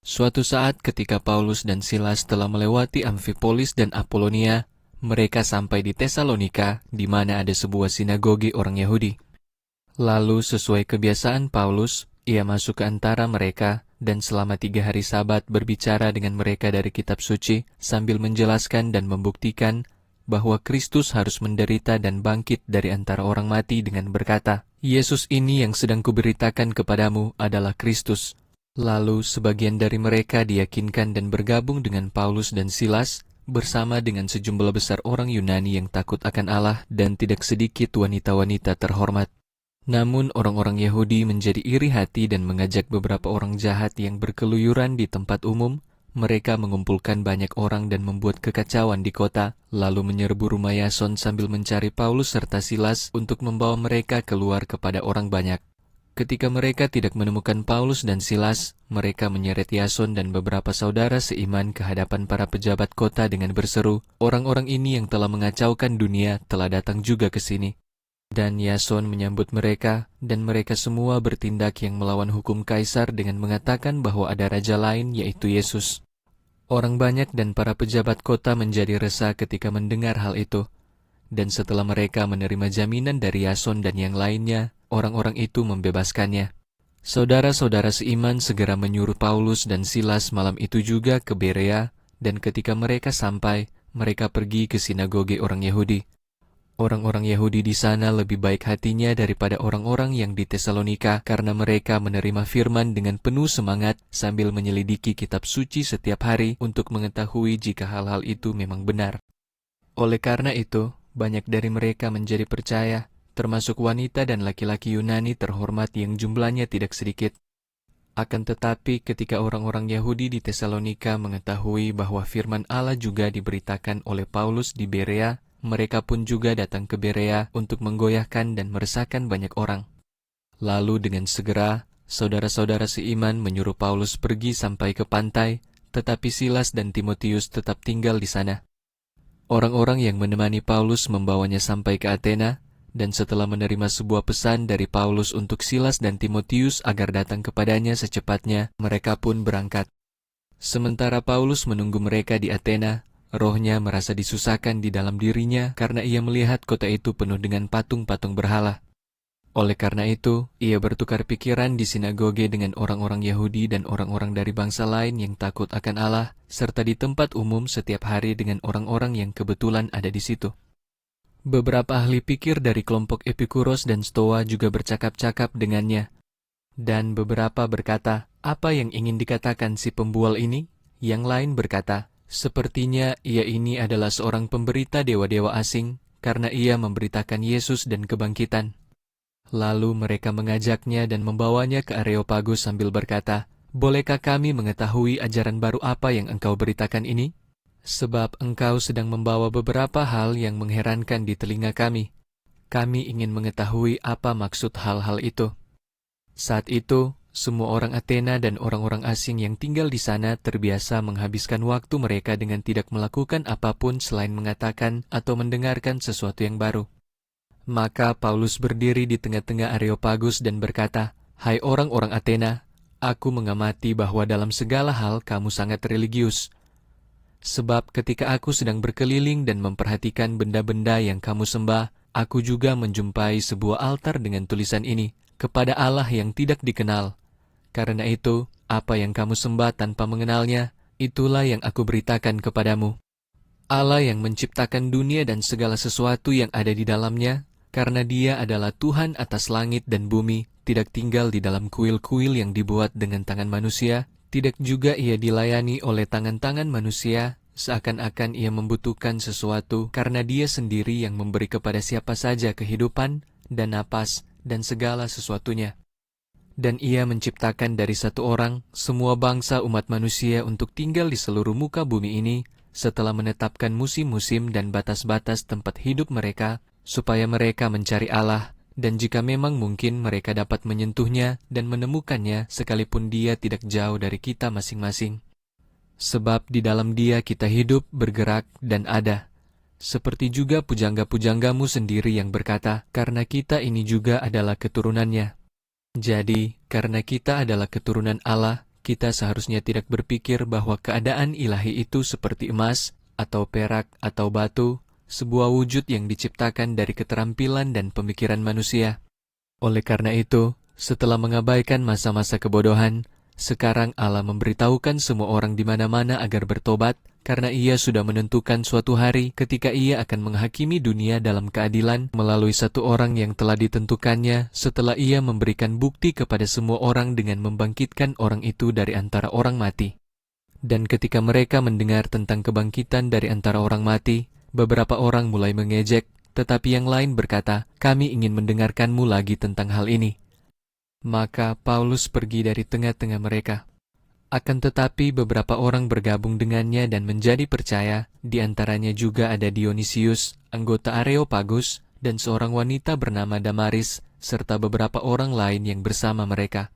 Suatu saat ketika Paulus dan Silas telah melewati Amfipolis dan Apolonia, mereka sampai di Tesalonika, di mana ada sebuah sinagogi orang Yahudi. Lalu sesuai kebiasaan Paulus, ia masuk ke antara mereka, dan selama 3 hari Sabat berbicara dengan mereka dari kitab suci, sambil menjelaskan dan membuktikan bahwa Kristus harus menderita dan bangkit dari antara orang mati dengan berkata, "Yesus ini yang sedang kuberitakan kepadamu adalah Kristus." Lalu sebagian dari mereka diyakinkan dan bergabung dengan Paulus dan Silas, bersama dengan sejumlah besar orang Yunani yang takut akan Allah dan tidak sedikit wanita-wanita terhormat. Namun orang-orang Yahudi menjadi iri hati dan mengajak beberapa orang jahat yang berkeluyuran di tempat umum. Mereka mengumpulkan banyak orang dan membuat kekacauan di kota, lalu menyerbu rumah Yason sambil mencari Paulus serta Silas untuk membawa mereka keluar kepada orang banyak. Ketika mereka tidak menemukan Paulus dan Silas, mereka menyeret Yason dan beberapa saudara seiman ke hadapan para pejabat kota dengan berseru, "Orang-orang ini yang telah mengacaukan dunia telah datang juga ke sini." Dan Yason menyambut mereka, dan mereka semua bertindak yang melawan hukum Kaisar dengan mengatakan bahwa ada raja lain, yaitu Yesus. Orang banyak dan para pejabat kota menjadi resah ketika mendengar hal itu. Dan setelah mereka menerima jaminan dari Yason dan yang lainnya, orang-orang itu membebaskannya. Saudara-saudara seiman segera menyuruh Paulus dan Silas malam itu juga ke Berea, dan ketika mereka sampai, mereka pergi ke sinagogi orang Yahudi. Orang-orang Yahudi di sana lebih baik hatinya daripada orang-orang yang di Tesalonika karena mereka menerima firman dengan penuh semangat sambil menyelidiki kitab suci setiap hari untuk mengetahui jika hal-hal itu memang benar. Oleh karena itu, banyak dari mereka menjadi percaya, termasuk wanita dan laki-laki Yunani terhormat yang jumlahnya tidak sedikit. Akan tetapi ketika orang-orang Yahudi di Tesalonika mengetahui bahwa firman Allah juga diberitakan oleh Paulus di Berea, mereka pun juga datang ke Berea untuk menggoyahkan dan meresahkan banyak orang. Lalu dengan segera, saudara-saudara seiman menyuruh Paulus pergi sampai ke pantai, tetapi Silas dan Timotius tetap tinggal di sana. Orang-orang yang menemani Paulus membawanya sampai ke Athena, dan setelah menerima sebuah pesan dari Paulus untuk Silas dan Timotius agar datang kepadanya secepatnya, mereka pun berangkat. Sementara Paulus menunggu mereka di Athena, rohnya merasa disusahkan di dalam dirinya karena ia melihat kota itu penuh dengan patung-patung berhala. Oleh karena itu, ia bertukar pikiran di sinagoge dengan orang-orang Yahudi dan orang-orang dari bangsa lain yang takut akan Allah, serta di tempat umum setiap hari dengan orang-orang yang kebetulan ada di situ. Beberapa ahli pikir dari kelompok Epikuros dan Stoa juga bercakap-cakap dengannya. Dan beberapa berkata, "Apa yang ingin dikatakan si pembual ini?" Yang lain berkata, "Sepertinya ia ini adalah seorang pemberita dewa-dewa asing, karena ia memberitakan Yesus dan kebangkitan." Lalu mereka mengajaknya dan membawanya ke Areopagus sambil berkata, "Bolehkah kami mengetahui ajaran baru apa yang engkau beritakan ini? Sebab engkau sedang membawa beberapa hal yang mengherankan di telinga kami. Kami ingin mengetahui apa maksud hal-hal itu." Saat itu, semua orang Athena dan orang-orang asing yang tinggal di sana terbiasa menghabiskan waktu mereka dengan tidak melakukan apapun selain mengatakan atau mendengarkan sesuatu yang baru. Maka Paulus berdiri di tengah-tengah Areopagus dan berkata, "Hai orang-orang Athena, aku mengamati bahwa dalam segala hal kamu sangat religius. Sebab ketika aku sedang berkeliling dan memperhatikan benda-benda yang kamu sembah, aku juga menjumpai sebuah altar dengan tulisan ini, kepada Allah yang tidak dikenal. Karena itu, apa yang kamu sembah tanpa mengenalnya, itulah yang aku beritakan kepadamu. Allah yang menciptakan dunia dan segala sesuatu yang ada di dalamnya, karena Dia adalah Tuhan atas langit dan bumi, tidak tinggal di dalam kuil-kuil yang dibuat dengan tangan manusia, tidak juga Ia dilayani oleh tangan-tangan manusia, seakan-akan Ia membutuhkan sesuatu, karena Dia sendiri yang memberi kepada siapa saja kehidupan dan napas dan segala sesuatunya. Dan Ia menciptakan dari satu orang semua bangsa umat manusia untuk tinggal di seluruh muka bumi ini, setelah menetapkan musim-musim dan batas-batas tempat hidup mereka, supaya mereka mencari Allah, dan jika memang mungkin mereka dapat menyentuhnya dan menemukannya sekalipun Dia tidak jauh dari kita masing-masing. Sebab di dalam Dia kita hidup, bergerak, dan ada. Seperti juga pujangga-pujanggamu sendiri yang berkata, karena kita ini juga adalah keturunannya. Jadi, karena kita adalah keturunan Allah, kita seharusnya tidak berpikir bahwa keadaan ilahi itu seperti emas, atau perak, atau batu, sebuah wujud yang diciptakan dari keterampilan dan pemikiran manusia. Oleh karena itu, setelah mengabaikan masa-masa kebodohan, sekarang Allah memberitahukan semua orang di mana-mana agar bertobat, karena Ia sudah menentukan suatu hari ketika Ia akan menghakimi dunia dalam keadilan melalui satu orang yang telah ditentukannya setelah Ia memberikan bukti kepada semua orang dengan membangkitkan orang itu dari antara orang mati. Dan ketika mereka mendengar tentang kebangkitan dari antara orang mati, beberapa orang mulai mengejek, tetapi yang lain berkata, "Kami ingin mendengarkanmu lagi tentang hal ini." Maka Paulus pergi dari tengah-tengah mereka. Akan tetapi beberapa orang bergabung dengannya dan menjadi percaya, di antaranya juga ada Dionisius, anggota Areopagus, dan seorang wanita bernama Damaris, serta beberapa orang lain yang bersama mereka.